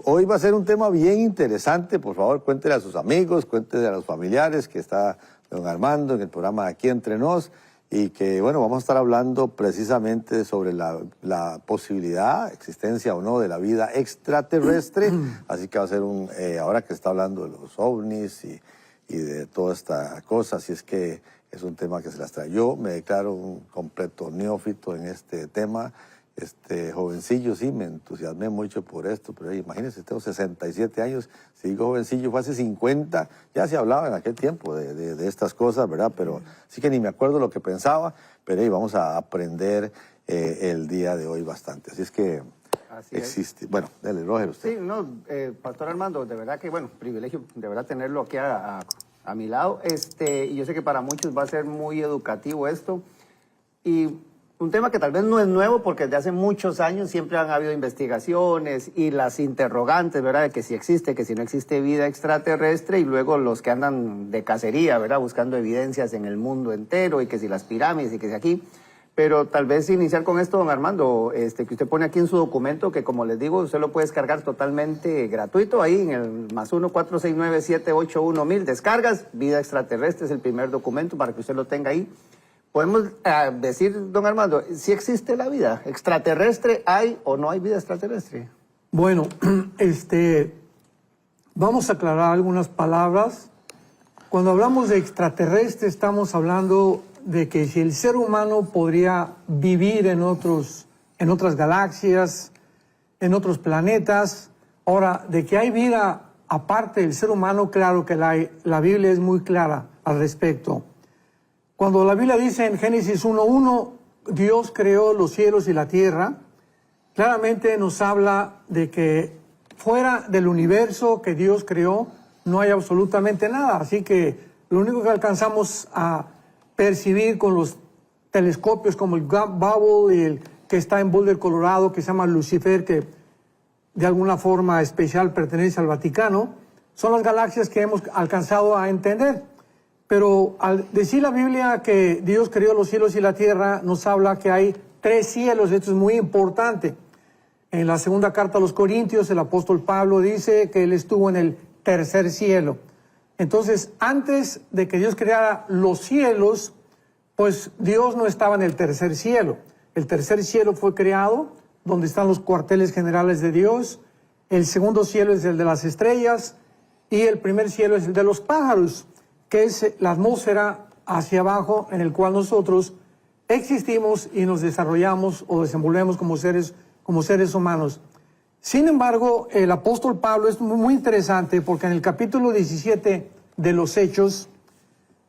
Hoy va a ser un tema bien interesante. Por favor, cuéntele a sus amigos, cuéntele a los familiares que está don Armando en el programa Aquí Entre Nos. Y que, bueno, vamos a estar hablando precisamente sobre la posibilidad, existencia o no, de la vida extraterrestre. Así que va a ser ahora que está hablando de los ovnis y de toda esta cosa, así es que es un tema que se las trae. Yo me declaro un completo neófito en este tema. Jovencillo, sí, me entusiasmé mucho por esto, pero imagínense, tengo 67 años, si digo jovencillo, fue hace 50, ya se hablaba en aquel tiempo de estas cosas, ¿verdad? Pero sí que ni me acuerdo lo que pensaba, pero ahí vamos a aprender el día de hoy bastante, así es que existe. Bueno, dale, Roger, usted. Sí, no, Pastor Armando, de verdad que, bueno, privilegio de verdad tenerlo aquí a mi lado, y yo sé que para muchos va a ser muy educativo esto, y un tema que tal vez no es nuevo porque desde hace muchos años siempre han habido investigaciones y las interrogantes, ¿verdad? De que si existe, que si no existe vida extraterrestre y luego los que andan de cacería, ¿verdad? Buscando evidencias en el mundo entero y que si las pirámides y que si aquí. Pero tal vez iniciar con esto, don Armando, que usted pone aquí en su documento que, como les digo, usted lo puede descargar totalmente gratuito ahí en el +1 469 781 1000. Descargas, vida extraterrestre es el primer documento para que usted lo tenga ahí. Podemos decir, don Armando, si existe la vida extraterrestre, ¿hay o no hay vida extraterrestre? Bueno, vamos a aclarar algunas palabras. Cuando hablamos de extraterrestre, estamos hablando de que si el ser humano podría vivir en otras galaxias, en otros planetas. Ahora, de que hay vida aparte del ser humano, claro que la hay. La Biblia es muy clara al respecto. Cuando la Biblia dice en Génesis 1:1, Dios creó los cielos y la tierra, claramente nos habla de que fuera del universo que Dios creó no hay absolutamente nada. Así que lo único que alcanzamos a percibir con los telescopios como el Hubble y el que está en Boulder, Colorado, que se llama Lucifer, que de alguna forma especial pertenece al Vaticano, son las galaxias que hemos alcanzado a entender. Pero al decir la Biblia que Dios creó los cielos y la tierra, nos habla que hay 3 cielos. Esto es muy importante. En la segunda carta a los Corintios, el apóstol Pablo dice que él estuvo en el 3er cielo. Entonces, antes de que Dios creara los cielos, pues Dios no estaba en el 3er cielo. El 3er cielo fue creado, donde están los cuarteles generales de Dios. El segundo cielo es el de las estrellas. Y el primer cielo es el de los pájaros, que es la atmósfera hacia abajo en el cual nosotros existimos y nos desarrollamos o desenvolvemos como seres humanos. Sin embargo, el apóstol Pablo es muy interesante porque en el capítulo 17 de los Hechos,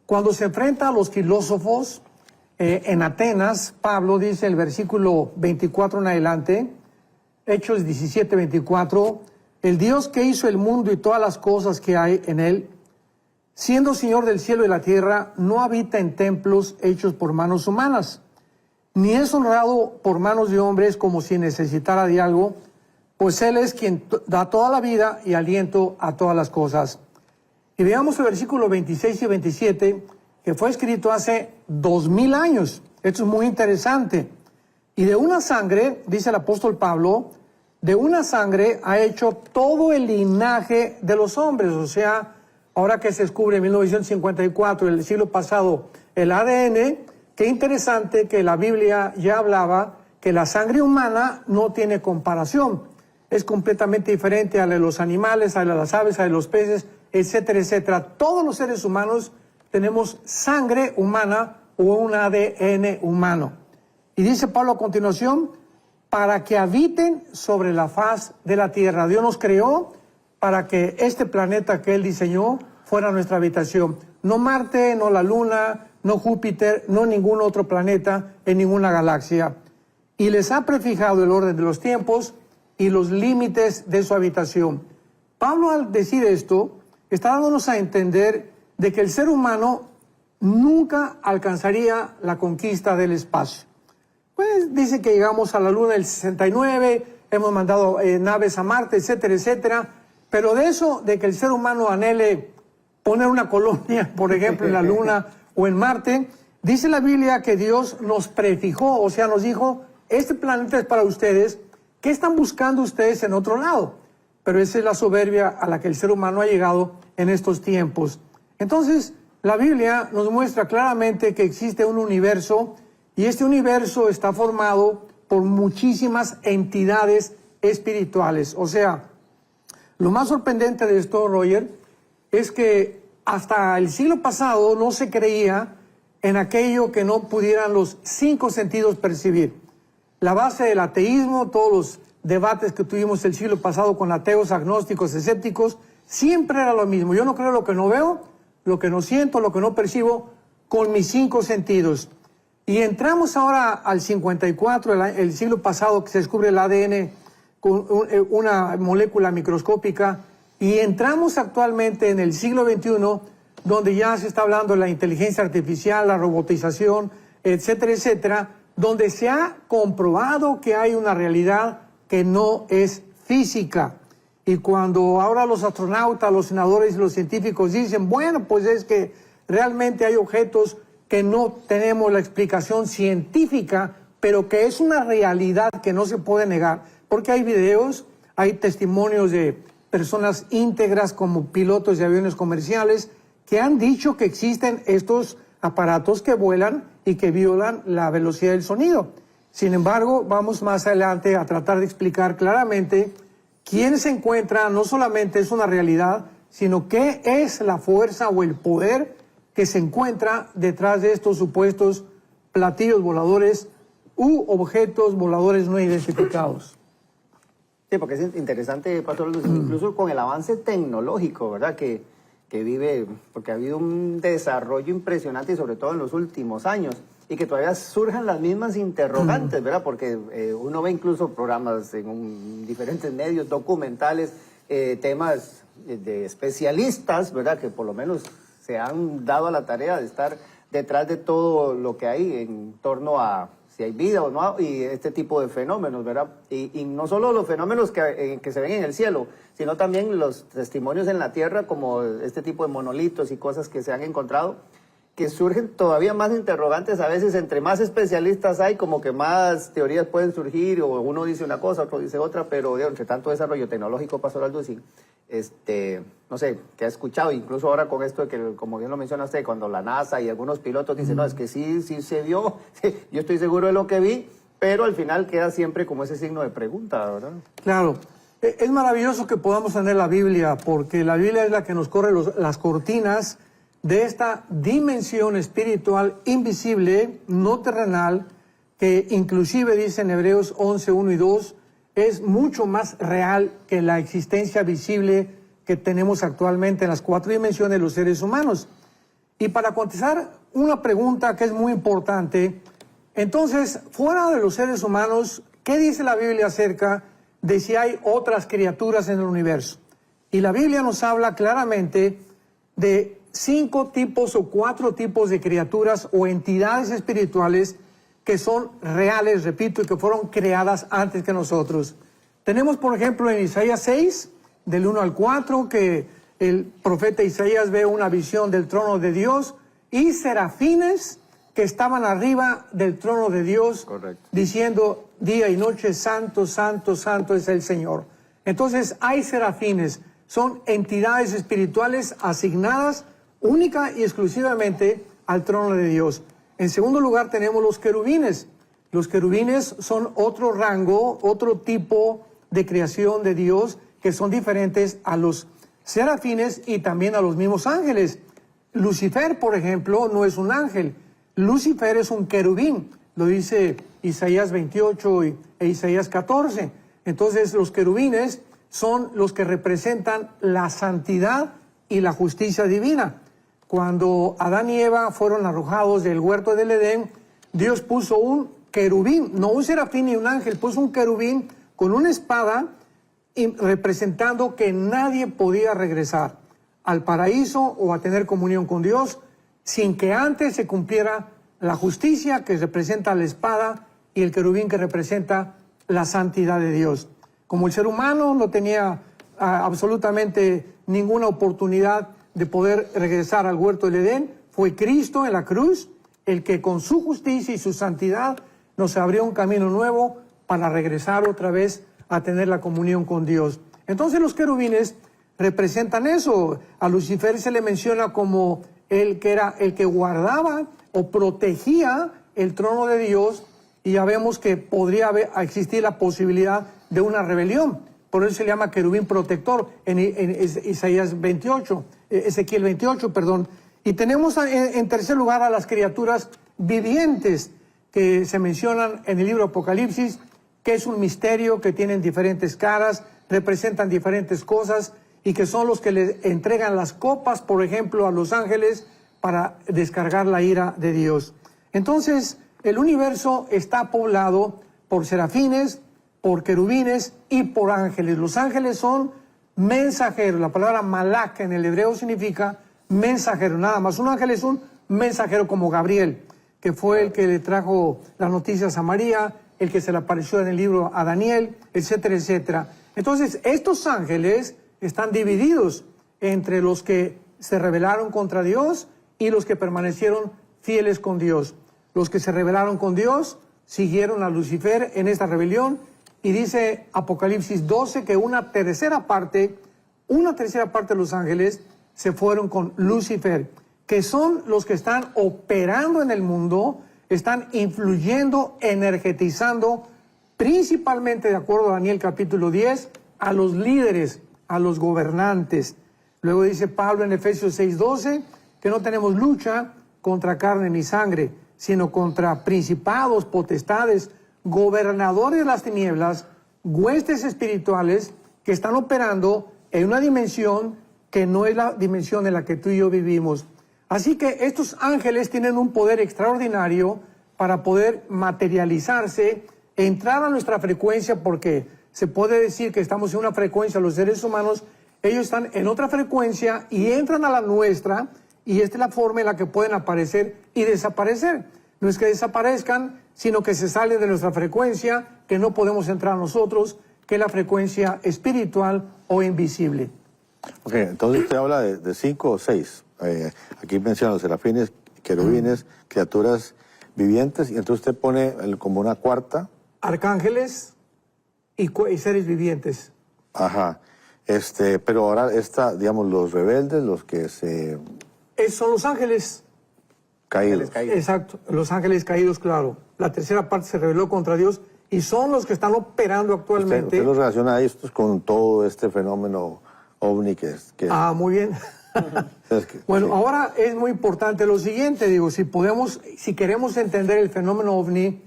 cuando se enfrenta a los filósofos en Atenas, Pablo dice en el versículo 24 en adelante, Hechos 17, 24, el Dios que hizo el mundo y todas las cosas que hay en él, siendo Señor del cielo y la tierra, no habita en templos hechos por manos humanas, ni es honrado por manos de hombres como si necesitara de algo, pues Él es quien da toda la vida y aliento a todas las cosas. Y veamos el versículo 26 y 27, que fue escrito hace 2000 años. Esto es muy interesante. Y de una sangre, dice el apóstol Pablo, de una sangre ha hecho todo el linaje de los hombres, o sea, ahora que se descubre en 1954, el siglo pasado, el ADN, qué interesante que la Biblia ya hablaba que la sangre humana no tiene comparación. Es completamente diferente a la de los animales, a la de las aves, a la de los peces, etcétera, etcétera. Todos los seres humanos tenemos sangre humana o un ADN humano. Y dice Pablo a continuación, para que habiten sobre la faz de la tierra. Dios nos creó para que este planeta que Él diseñó fuera nuestra habitación. No Marte, no la Luna, no Júpiter, no ningún otro planeta en ninguna galaxia. Y les ha prefijado el orden de los tiempos y los límites de su habitación. Pablo, al decir esto, está dándonos a entender de que el ser humano nunca alcanzaría la conquista del espacio. Pues dice que llegamos a la Luna en el 69, hemos mandado naves a Marte, etcétera, etcétera. Pero de eso, de que el ser humano anhele poner una colonia, por ejemplo, en la Luna o en Marte, dice la Biblia que Dios nos prefijó, o sea, nos dijo, este planeta es para ustedes. ¿Qué están buscando ustedes en otro lado? pero esa es la soberbia a la que el ser humano ha llegado en estos tiempos. Entonces, la Biblia nos muestra claramente que existe un universo y este universo está formado por muchísimas entidades espirituales. O sea, lo más sorprendente de esto, Roger, es que hasta el siglo pasado no se creía en aquello que no pudieran los 5 sentidos percibir. La base del ateísmo, todos los debates que tuvimos el siglo pasado con ateos, agnósticos, escépticos, siempre era lo mismo. Yo no creo lo que no veo, lo que no siento, lo que no percibo con mis 5 sentidos. Y entramos ahora al 54, el siglo pasado, que se descubre el ADN con una molécula microscópica, y entramos actualmente en el siglo XXI, donde ya se está hablando de la inteligencia artificial, la robotización, etcétera, etcétera, donde se ha comprobado que hay una realidad que no es física. Y cuando ahora los astronautas, los senadores y los científicos dicen, bueno, pues es que realmente hay objetos que no tenemos la explicación científica, pero que es una realidad que no se puede negar, porque hay videos, hay testimonios de personas íntegras como pilotos de aviones comerciales que han dicho que existen estos aparatos que vuelan y que violan la velocidad del sonido. Sin embargo, vamos más adelante a tratar de explicar claramente quién se encuentra, no solamente es una realidad, sino qué es la fuerza o el poder que se encuentra detrás de estos supuestos platillos voladores u objetos voladores no identificados. Sí, porque es interesante, Pastor Luz, incluso con el avance tecnológico, ¿verdad? Que vive, porque ha habido un desarrollo impresionante y sobre todo en los últimos años, y que todavía surjan las mismas interrogantes, ¿verdad? Porque uno ve incluso programas en diferentes medios, documentales, temas de especialistas, ¿verdad? Que por lo menos se han dado a la tarea de estar detrás de todo lo que hay en torno a si hay vida o no, y este tipo de fenómenos, ¿verdad? Y no solo los fenómenos que se ven en el cielo, sino también los testimonios en la tierra, como este tipo de monolitos y cosas que se han encontrado, que surgen todavía más interrogantes. A veces entre más especialistas hay, como que más teorías pueden surgir, o uno dice una cosa, otro dice otra, pero entre tanto desarrollo tecnológico, Pastor Alducin, no sé, que ha escuchado, incluso ahora con esto de que, como bien lo menciona usted, cuando la NASA y algunos pilotos dicen, no, es que sí se vio, yo estoy seguro de lo que vi, pero al final queda siempre como ese signo de pregunta, ¿verdad? Claro. Es maravilloso que podamos tener la Biblia, porque la Biblia es la que nos corre las cortinas de esta dimensión espiritual invisible, no terrenal, que inclusive dice en Hebreos 11, 1 y 2, es mucho más real que la existencia visible que tenemos actualmente en las 4 dimensiones de los seres humanos. Y para contestar una pregunta que es muy importante, entonces, fuera de los seres humanos, ¿qué dice la Biblia acerca de si hay otras criaturas en el universo? Y la Biblia nos habla claramente de 5 tipos o 4 tipos de criaturas o entidades espirituales que son reales, repito, y que fueron creadas antes que nosotros. Tenemos, por ejemplo, en Isaías 6, del 1 al 4, que el profeta Isaías ve una visión del trono de Dios y serafines que estaban arriba del trono de Dios, correcto, diciendo día y noche, santo, santo, santo es el Señor. Entonces hay serafines, son entidades espirituales asignadas única y exclusivamente al trono de Dios. En segundo lugar tenemos los querubines. Los querubines son otro rango, otro tipo de creación de Dios que son diferentes a los serafines y también a los mismos ángeles. Lucifer, por ejemplo, no es un ángel. Lucifer es un querubín, lo dice Isaías 28 e Isaías 14. Entonces los querubines son los que representan la santidad y la justicia divina. Cuando Adán y Eva fueron arrojados del huerto del Edén, Dios puso un querubín, no un serafín ni un ángel, puso un querubín con una espada representando que nadie podía regresar al paraíso o a tener comunión con Dios sin que antes se cumpliera la justicia que representa la espada y el querubín que representa la santidad de Dios. Como el ser humano no tenía absolutamente ninguna oportunidad de poder regresar al huerto del Edén, fue Cristo en la cruz el que con su justicia y su santidad nos abrió un camino nuevo para regresar otra vez a tener la comunión con Dios. Entonces los querubines representan eso. A Lucifer se le menciona como el que era el que guardaba o protegía el trono de Dios, y ya vemos que podría existir la posibilidad de una rebelión. Por eso se le llama querubín protector en Isaías 28, Ezequiel 28, perdón. Y tenemos en tercer lugar a las criaturas vivientes que se mencionan en el libro Apocalipsis, que es un misterio, que tienen diferentes caras, representan diferentes cosas y que son los que le entregan las copas, por ejemplo, a los ángeles para descargar la ira de Dios. Entonces, el universo está poblado por serafines, por querubines y por ángeles. Los ángeles son mensajeros. La palabra malak en el hebreo significa mensajero, nada más. Un ángel es un mensajero, como Gabriel, que fue el que le trajo las noticias a María, el que se le apareció en el libro a Daniel, etcétera, etcétera. Entonces, estos ángeles están divididos entre los que se rebelaron contra Dios y los que permanecieron fieles con Dios. Los que se rebelaron con Dios siguieron a Lucifer en esta rebelión, y dice Apocalipsis 12 que una tercera parte de los ángeles se fueron con Lucifer, que son los que están operando en el mundo, están influyendo, energetizando, principalmente, de acuerdo a Daniel capítulo 10, a los líderes, a los gobernantes. Luego dice Pablo en Efesios 6:12 que no tenemos lucha contra carne ni sangre, sino contra principados, potestades, gobernadores de las tinieblas, huestes espirituales que están operando en una dimensión que no es la dimensión en la que tú y yo vivimos. Así que estos ángeles tienen un poder extraordinario para poder materializarse, entrar a nuestra frecuencia, porque se puede decir que estamos en una frecuencia, los seres humanos, ellos están en otra frecuencia y entran a la nuestra, y esta es la forma en la que pueden aparecer y desaparecer. No es que desaparezcan, sino que se salen de nuestra frecuencia, que no podemos entrar nosotros, que es la frecuencia espiritual o invisible. Ok, entonces usted habla de 5 o 6. Aquí menciona los serafines, querubines, criaturas vivientes, y entonces usted pone como una cuarta. Arcángeles y seres vivientes. Ajá. Pero ahora digamos, los rebeldes, los que se... Son los ángeles caídos. Exacto, los ángeles caídos, claro. La tercera parte se rebeló contra Dios y son los que están operando actualmente. Usted los relaciona a estos con todo este fenómeno ovni que... Ah, muy bien. Bueno, sí. Ahora es muy importante lo siguiente, digo, si queremos entender el fenómeno ovni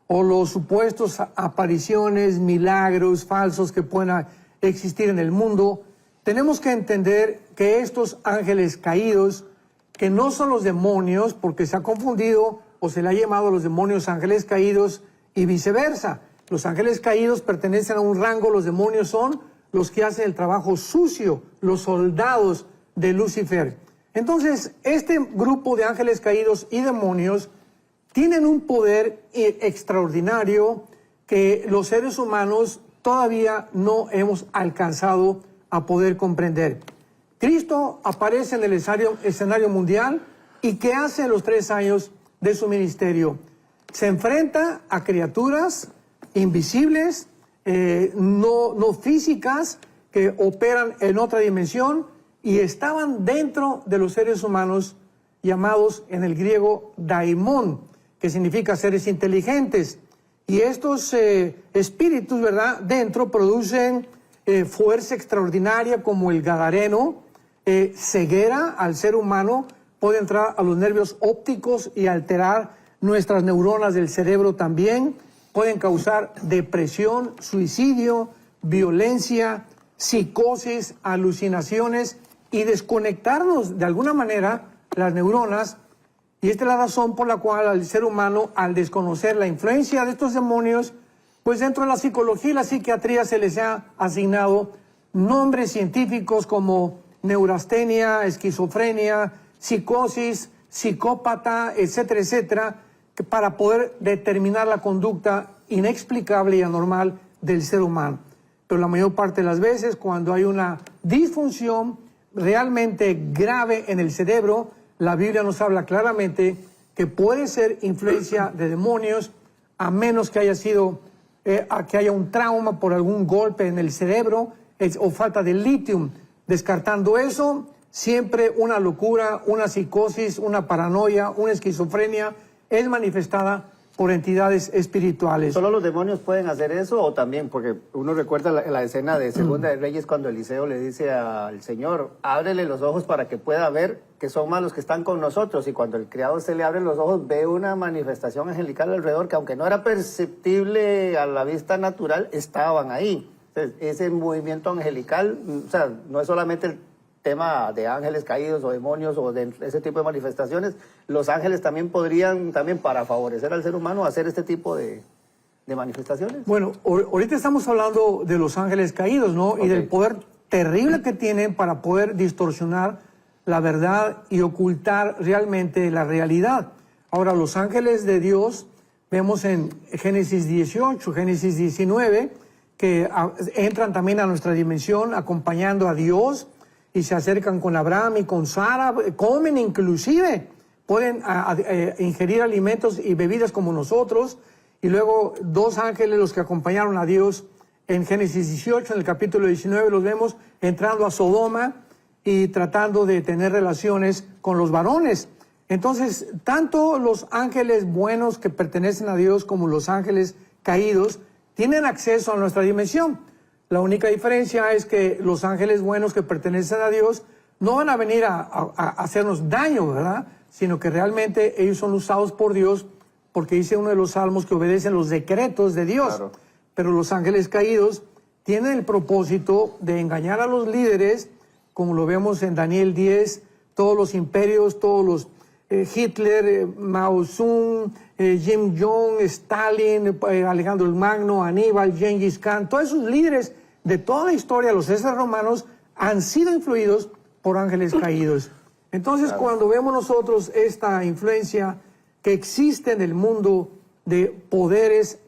o los supuestos apariciones, milagros falsos que puedan existir en el mundo, tenemos que entender que estos ángeles caídos, que no son los demonios, porque se ha confundido o se le ha llamado a los demonios ángeles caídos y viceversa. Los ángeles caídos pertenecen a un rango, los demonios son los que hacen el trabajo sucio, los soldados de Lucifer. Entonces, este grupo de ángeles caídos y demonios tienen un poder extraordinario que los seres humanos todavía no hemos alcanzado a poder comprender. Cristo aparece en el escenario mundial, y ¿qué hace en los 3 años de su ministerio? Se enfrenta a criaturas invisibles, no físicas, que operan en otra dimensión y estaban dentro de los seres humanos, llamados en el griego daimón, que significa seres inteligentes. Y estos espíritus, ¿verdad?, dentro producen fuerza extraordinaria, como el gadareno, ceguera al ser humano, puede entrar a los nervios ópticos y alterar nuestras neuronas del cerebro también, pueden causar depresión, suicidio, violencia, psicosis, alucinaciones y desconectarnos de alguna manera las neuronas. Y esta es la razón por la cual al ser humano, al desconocer la influencia de estos demonios, pues dentro de la psicología y la psiquiatría se les ha asignado nombres científicos como neurastenia, esquizofrenia, psicosis, psicópata, etcétera, etcétera, para poder determinar la conducta inexplicable y anormal del ser humano. Pero la mayor parte de las veces, cuando hay una disfunción realmente grave en el cerebro, la Biblia nos habla claramente que puede ser influencia de demonios, a menos que haya sido, que haya un trauma por algún golpe en el cerebro, o falta de litio. Descartando eso, siempre una locura, una psicosis, una paranoia, una esquizofrenia es manifestada por entidades espirituales. ¿Solo los demonios pueden hacer eso o también? Porque uno recuerda la escena de Segunda de Reyes cuando Eliseo le dice al Señor, ábrele los ojos para que pueda ver que son malos que están con nosotros. Y cuando el criado se le abre los ojos, ve una manifestación angelical alrededor que aunque no era perceptible a la vista natural, estaban ahí. Entonces, ese movimiento angelical, o sea, no es solamente el tema de ángeles caídos o demonios o de ese tipo de manifestaciones, los ángeles también podrían, para favorecer al ser humano, hacer este tipo de manifestaciones. Bueno, ahorita estamos hablando de los ángeles caídos, ¿no? Okay. Y del poder terrible que tienen para poder distorsionar la verdad y ocultar realmente la realidad. Ahora, los ángeles de Dios, vemos en Génesis 18, Génesis 19, que entran también a nuestra dimensión acompañando a Dios, y se acercan con Abraham y con Sara, comen inclusive, pueden ingerir alimentos y bebidas como nosotros, y luego dos ángeles, los que acompañaron a Dios en Génesis 18, en el capítulo 19, los vemos entrando a Sodoma y tratando de tener relaciones con los varones. Entonces, tanto los ángeles buenos que pertenecen a Dios como los ángeles caídos tienen acceso a nuestra dimensión. La única diferencia es que los ángeles buenos que pertenecen a Dios no van a venir a hacernos daño, ¿verdad? Sino que realmente ellos son usados por Dios, porque dice uno de los salmos que obedecen los decretos de Dios. Claro. Pero los ángeles caídos tienen el propósito de engañar a los líderes, como lo vemos en Daniel 10, todos los imperios, todos los Hitler, Mao Zedong, Kim Jong, Stalin, Alejandro el Magno, Aníbal, Gengis Khan, todos esos líderes de toda la historia, los Césares romanos, han sido influidos por ángeles caídos. Entonces, claro, cuando vemos nosotros esta influencia que existe en el mundo de poderes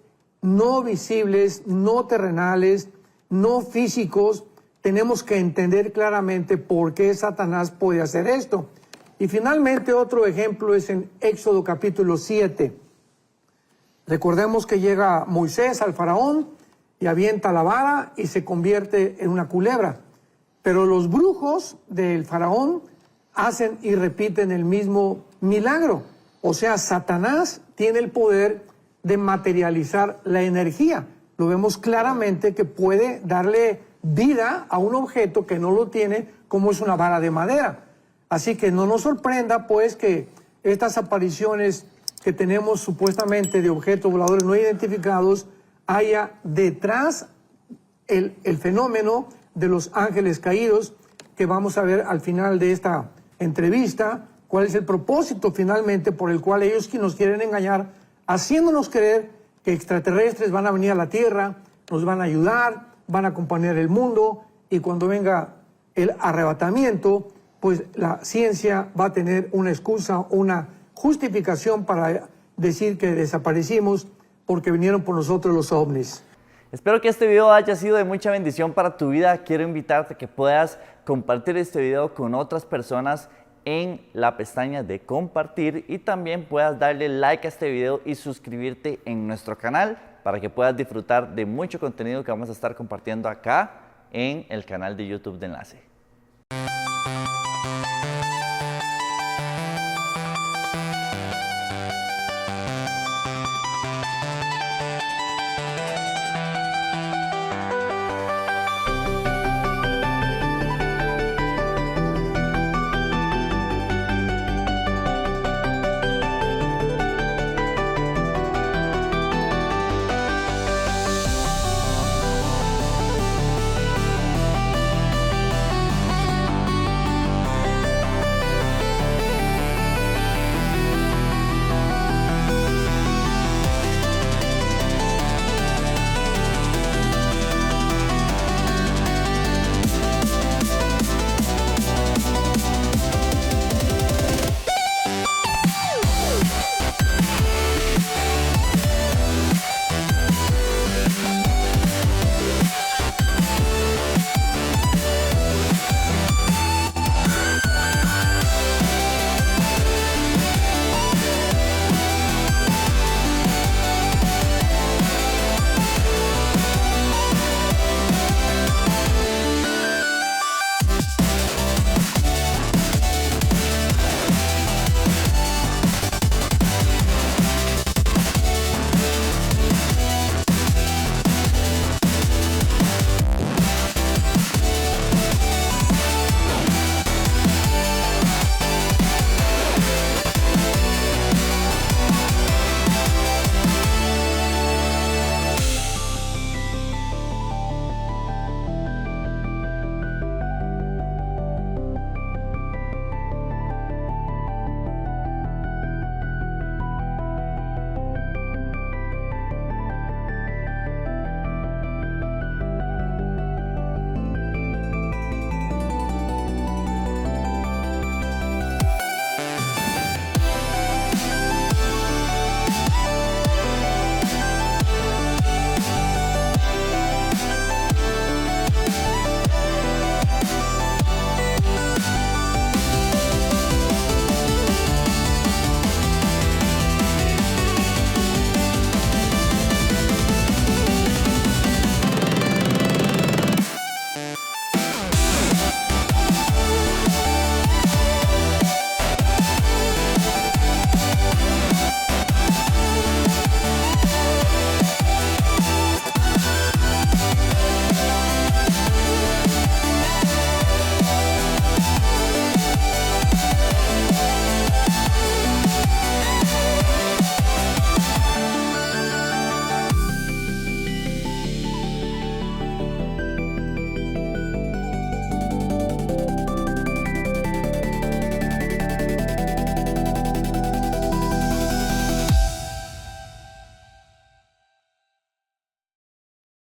no visibles, no terrenales, no físicos, tenemos que entender claramente por qué Satanás puede hacer esto. Y finalmente otro ejemplo es en Éxodo capítulo 7. Recordemos que llega Moisés al faraón y avienta la vara y se convierte en una culebra. Pero los brujos del faraón hacen y repiten el mismo milagro. O sea, Satanás tiene el poder de materializar la energía. Lo vemos claramente que puede darle vida a un objeto que no lo tiene, como es una vara de madera. Así que no nos sorprenda, pues, que estas apariciones que tenemos supuestamente de objetos voladores no identificados, haya detrás el fenómeno de los ángeles caídos, que vamos a ver al final de esta entrevista, cuál es el propósito finalmente por el cual ellos nos quieren engañar, haciéndonos creer que extraterrestres van a venir a la Tierra, nos van a ayudar, van a acompañar el mundo, y cuando venga el arrebatamiento, pues la ciencia va a tener una excusa, una justificación para decir que desaparecimos porque vinieron por nosotros los ovnis. Espero que este video haya sido de mucha bendición para tu vida. Quiero invitarte a que puedas compartir este video con otras personas en la pestaña de compartir, y también puedas darle like a este video y suscribirte en nuestro canal para que puedas disfrutar de mucho contenido que vamos a estar compartiendo acá en el canal de YouTube de Enlace.